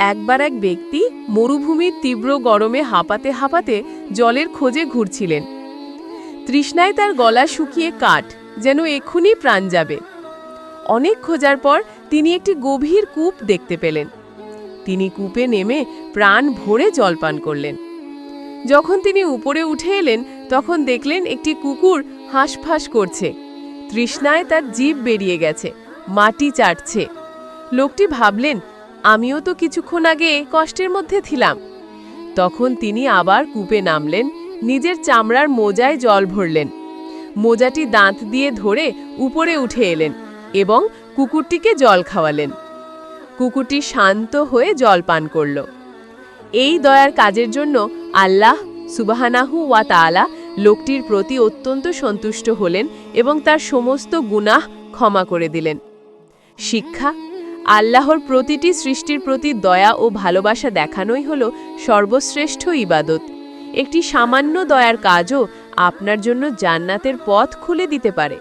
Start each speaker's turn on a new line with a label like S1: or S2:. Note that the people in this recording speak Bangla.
S1: একবার এক ব্যক্তি মরুভূমির তীব্র গরমে হাঁপাতে হাঁপাতে জলের খোঁজে ঘুরছিলেন। তৃষ্ণায় তার গলা শুকিয়ে কাঠ, যেন এক্ষুনি প্রাণ যাবে। অনেক খোঁজার পর তিনি একটি গভীর কূপ দেখতে পেলেন। তিনি কূপে নেমে প্রাণ ভরে জল পান করলেন। যখন তিনি উপরে উঠে এলেন তখন দেখলেন একটি কুকুর হাঁসফাঁস করছে। তৃষ্ণায় তার জিভ বেরিয়ে গেছে, মাটি চাটছে। লোকটি ভাবলেন, আমিও তো কিছুক্ষণ আগে কষ্টের মধ্যে ছিলাম। তখন তিনি আবার কূপে নামলেন, নিজের চামড়ার মোজায় জল ভরলেন। মোজাটি দাঁত দিয়ে ধরে উপরে উঠে এলেন এবং কুকুরটিকে জল খাওয়ালেন। কুকুরটি শান্ত হয়ে জল পান করল। এই দয়ার কাজের জন্য আল্লাহ সুবহানাহু ওয়া তাআলা লোকটির প্রতি অত্যন্ত সন্তুষ্ট হলেন এবং তার সমস্ত গুনাহ ক্ষমা করে দিলেন। শিক্ষা: আল্লাহর প্রতিটি সৃষ্টির প্রতি দয়া ও ভালোবাসা দেখানোই হলো সর্বশ্রেষ্ঠ ইবাদত। একটি সামান্য দয়ার কাজও আপনার জন্য জান্নাতের পথ খুলে দিতে পারে।